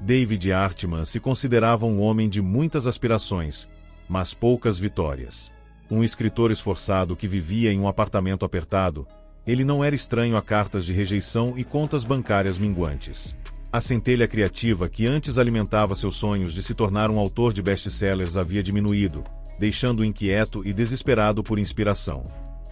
David Artman se considerava um homem de muitas aspirações, mas poucas vitórias. Um escritor esforçado que vivia em um apartamento apertado, ele não era estranho a cartas de rejeição e contas bancárias minguantes. A centelha criativa que antes alimentava seus sonhos de se tornar um autor de best-sellers havia diminuído, deixando-o inquieto e desesperado por inspiração.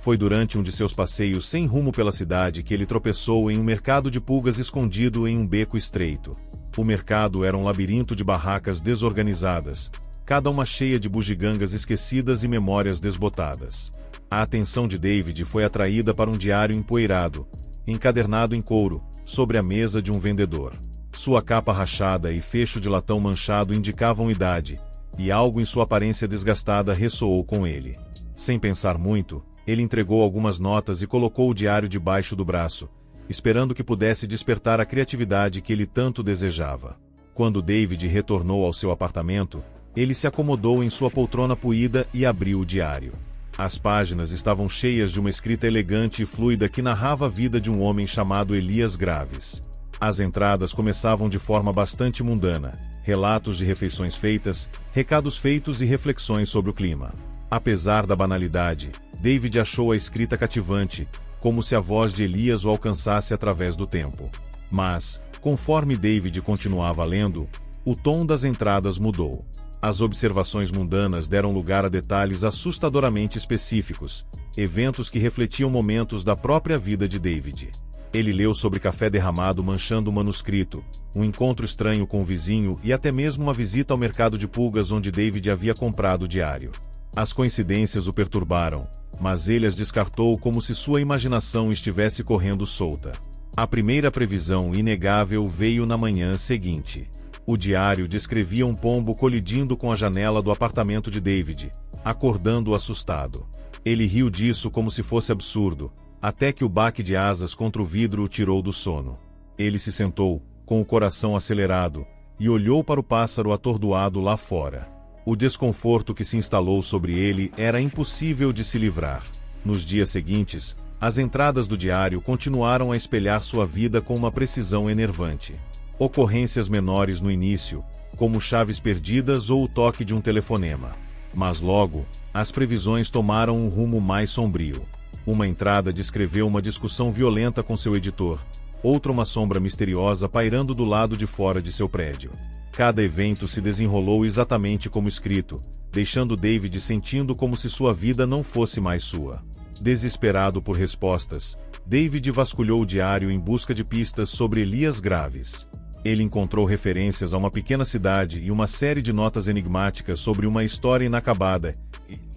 Foi durante um de seus passeios sem rumo pela cidade que ele tropeçou em um mercado de pulgas escondido em um beco estreito. O mercado era um labirinto de barracas desorganizadas, cada uma cheia de bugigangas esquecidas e memórias desbotadas. A atenção de David foi atraída para um diário empoeirado, encadernado em couro, sobre a mesa de um vendedor. Sua capa rachada e fecho de latão manchado indicavam idade, e algo em sua aparência desgastada ressoou com ele. Sem pensar muito, ele entregou algumas notas e colocou o diário debaixo do braço, esperando que pudesse despertar a criatividade que ele tanto desejava. Quando David retornou ao seu apartamento, ele se acomodou em sua poltrona poída e abriu o diário. As páginas estavam cheias de uma escrita elegante e fluida que narrava a vida de um homem chamado Elias Graves. As entradas começavam de forma bastante mundana, relatos de refeições feitas, recados feitos e reflexões sobre o clima. Apesar da banalidade, David achou a escrita cativante, como se a voz de Elias o alcançasse através do tempo. Mas, conforme David continuava lendo, o tom das entradas mudou. As observações mundanas deram lugar a detalhes assustadoramente específicos, eventos que refletiam momentos da própria vida de David. Ele leu sobre café derramado manchando o manuscrito, um encontro estranho com o vizinho e até mesmo uma visita ao mercado de pulgas onde David havia comprado o diário. As coincidências o perturbaram, mas ele as descartou como se sua imaginação estivesse correndo solta. A primeira previsão inegável veio na manhã seguinte. O diário descrevia um pombo colidindo com a janela do apartamento de David, acordando-o assustado. Ele riu disso como se fosse absurdo, até que o baque de asas contra o vidro o tirou do sono. Ele se sentou, com o coração acelerado, e olhou para o pássaro atordoado lá fora. O desconforto que se instalou sobre ele era impossível de se livrar. Nos dias seguintes, as entradas do diário continuaram a espelhar sua vida com uma precisão enervante. Ocorrências menores no início, como chaves perdidas ou o toque de um telefonema. Mas logo, as previsões tomaram um rumo mais sombrio. Uma entrada descreveu uma discussão violenta com seu editor, outra uma sombra misteriosa pairando do lado de fora de seu prédio. Cada evento se desenrolou exatamente como escrito, deixando David sentindo como se sua vida não fosse mais sua. Desesperado por respostas, David vasculhou o diário em busca de pistas sobre Elias Graves. Ele encontrou referências a uma pequena cidade e uma série de notas enigmáticas sobre uma história inacabada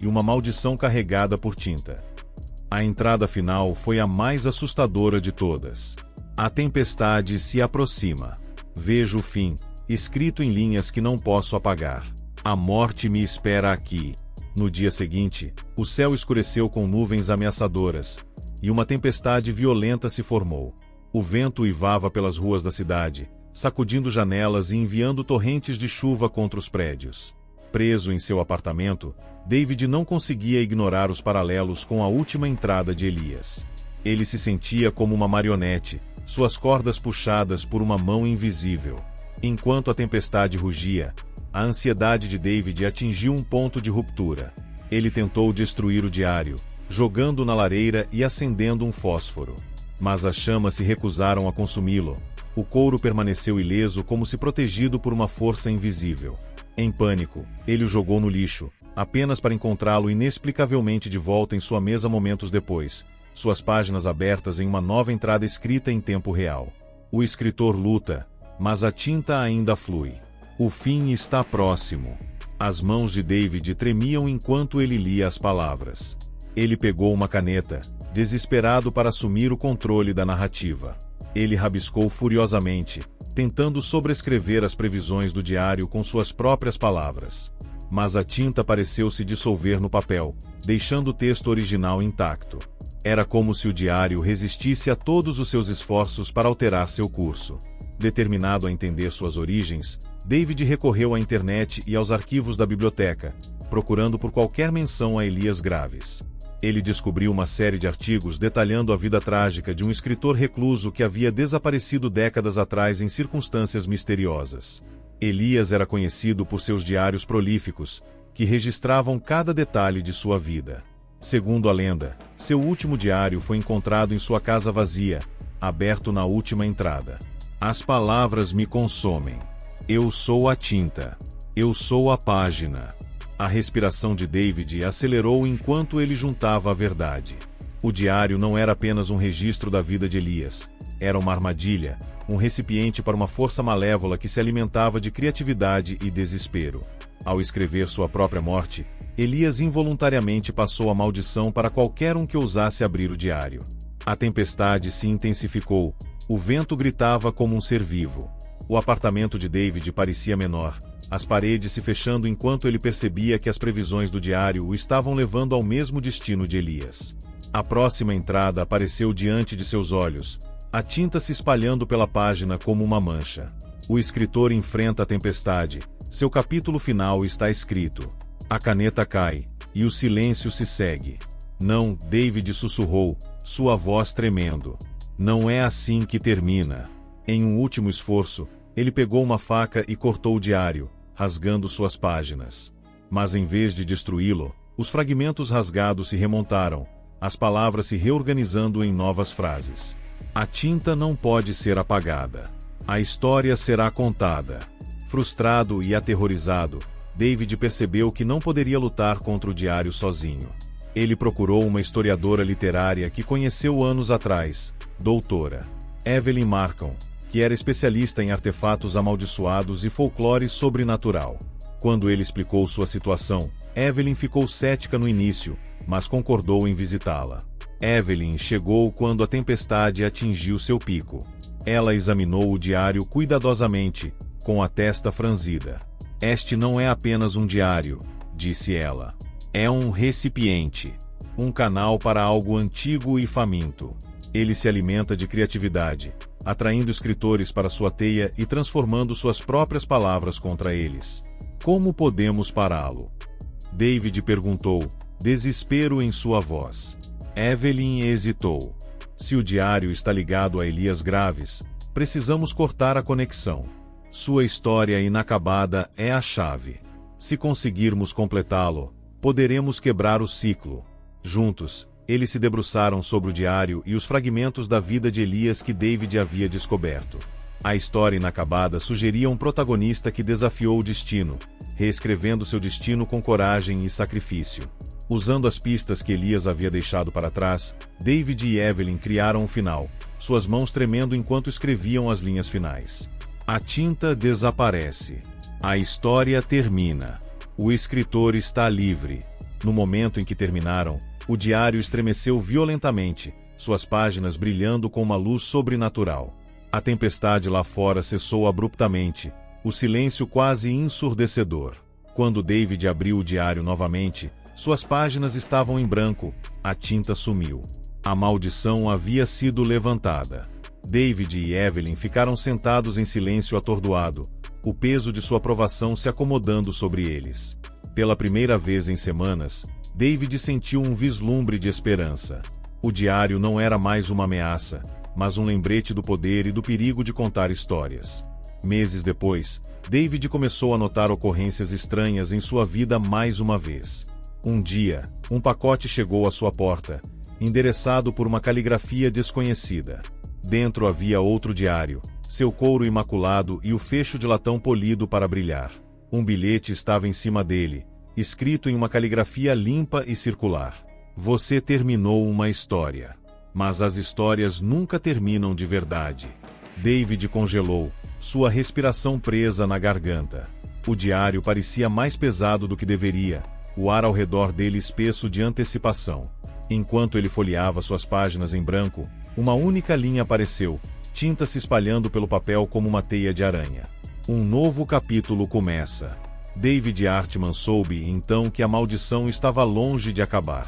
e uma maldição carregada por tinta. A entrada final foi a mais assustadora de todas. A tempestade se aproxima. Vejo o fim, escrito em linhas que não posso apagar. A morte me espera aqui. No dia seguinte, o céu escureceu com nuvens ameaçadoras, e uma tempestade violenta se formou. O vento uivava pelas ruas da cidade, sacudindo janelas e enviando torrentes de chuva contra os prédios. Preso em seu apartamento, David não conseguia ignorar os paralelos com a última entrada de Elias. Ele se sentia como uma marionete, suas cordas puxadas por uma mão invisível. Enquanto a tempestade rugia, a ansiedade de David atingiu um ponto de ruptura. Ele tentou destruir o diário, jogando-o na lareira e acendendo um fósforo. Mas as chamas se recusaram a consumi-lo. O couro permaneceu ileso como se protegido por uma força invisível. Em pânico, ele o jogou no lixo, apenas para encontrá-lo inexplicavelmente de volta em sua mesa momentos depois, suas páginas abertas em uma nova entrada escrita em tempo real. O escritor luta, mas a tinta ainda flui. O fim está próximo. As mãos de David tremiam enquanto ele lia as palavras. Ele pegou uma caneta, desesperado para assumir o controle da narrativa. Ele rabiscou furiosamente, tentando sobrescrever as previsões do diário com suas próprias palavras. Mas a tinta pareceu se dissolver no papel, deixando o texto original intacto. Era como se o diário resistisse a todos os seus esforços para alterar seu curso. Determinado a entender suas origens, David recorreu à internet e aos arquivos da biblioteca, procurando por qualquer menção a Elias Graves. Ele descobriu uma série de artigos detalhando a vida trágica de um escritor recluso que havia desaparecido décadas atrás em circunstâncias misteriosas. Elias era conhecido por seus diários prolíficos, que registravam cada detalhe de sua vida. Segundo a lenda, seu último diário foi encontrado em sua casa vazia, aberto na última entrada. As palavras me consomem. Eu sou a tinta. Eu sou a página. A respiração de David acelerou enquanto ele juntava a verdade. O diário não era apenas um registro da vida de Elias. Era uma armadilha, um recipiente para uma força malévola que se alimentava de criatividade e desespero. Ao escrever sua própria morte, Elias involuntariamente passou a maldição para qualquer um que ousasse abrir o diário. A tempestade se intensificou, o vento gritava como um ser vivo. O apartamento de David parecia menor, as paredes se fechando enquanto ele percebia que as previsões do diário o estavam levando ao mesmo destino de Elias. A próxima entrada apareceu diante de seus olhos, a tinta se espalhando pela página como uma mancha. O escritor enfrenta a tempestade, seu capítulo final está escrito. A caneta cai, e o silêncio se segue. Não, David sussurrou, sua voz tremendo. Não é assim que termina. Em um último esforço, ele pegou uma faca e cortou o diário, rasgando suas páginas. Mas em vez de destruí-lo, os fragmentos rasgados se remontaram, as palavras se reorganizando em novas frases. A tinta não pode ser apagada. A história será contada. Frustrado e aterrorizado, David percebeu que não poderia lutar contra o diário sozinho. Ele procurou uma historiadora literária que conheceu anos atrás, doutora Evelyn Markham, que era especialista em artefatos amaldiçoados e folclore sobrenatural. Quando ele explicou sua situação, Evelyn ficou cética no início, mas concordou em visitá-la. Evelyn chegou quando a tempestade atingiu seu pico. Ela examinou o diário cuidadosamente, com a testa franzida. Este não é apenas um diário, disse ela. É um recipiente. Um canal para algo antigo e faminto. Ele se alimenta de criatividade, atraindo escritores para sua teia e transformando suas próprias palavras contra eles. Como podemos pará-lo? David perguntou, desespero em sua voz. Evelyn hesitou. Se o diário está ligado a Elias Graves, precisamos cortar a conexão. Sua história inacabada é a chave. Se conseguirmos completá-lo, poderemos quebrar o ciclo. Juntos, eles se debruçaram sobre o diário e os fragmentos da vida de Elias que David havia descoberto. A história inacabada sugeria um protagonista que desafiou o destino, reescrevendo seu destino com coragem e sacrifício. Usando as pistas que Elias havia deixado para trás, David e Evelyn criaram um final, suas mãos tremendo enquanto escreviam as linhas finais. A tinta desaparece. A história termina. O escritor está livre. No momento em que terminaram, o diário estremeceu violentamente, suas páginas brilhando com uma luz sobrenatural. A tempestade lá fora cessou abruptamente, o silêncio quase ensurdecedor. Quando David abriu o diário novamente, suas páginas estavam em branco, a tinta sumiu. A maldição havia sido levantada. David e Evelyn ficaram sentados em silêncio atordoado, o peso de sua provação se acomodando sobre eles. Pela primeira vez em semanas, David sentiu um vislumbre de esperança. O diário não era mais uma ameaça, mas um lembrete do poder e do perigo de contar histórias. Meses depois, David começou a notar ocorrências estranhas em sua vida mais uma vez. Um dia, um pacote chegou à sua porta, endereçado por uma caligrafia desconhecida. Dentro havia outro diário, seu couro imaculado e o fecho de latão polido para brilhar. Um bilhete estava em cima dele, escrito em uma caligrafia limpa e circular. Você terminou uma história. Mas as histórias nunca terminam de verdade. David congelou, sua respiração presa na garganta. O diário parecia mais pesado do que deveria, o ar ao redor dele espesso de antecipação. Enquanto ele folheava suas páginas em branco, uma única linha apareceu, tinta se espalhando pelo papel como uma teia de aranha. Um novo capítulo começa. David Artman soube então que a maldição estava longe de acabar.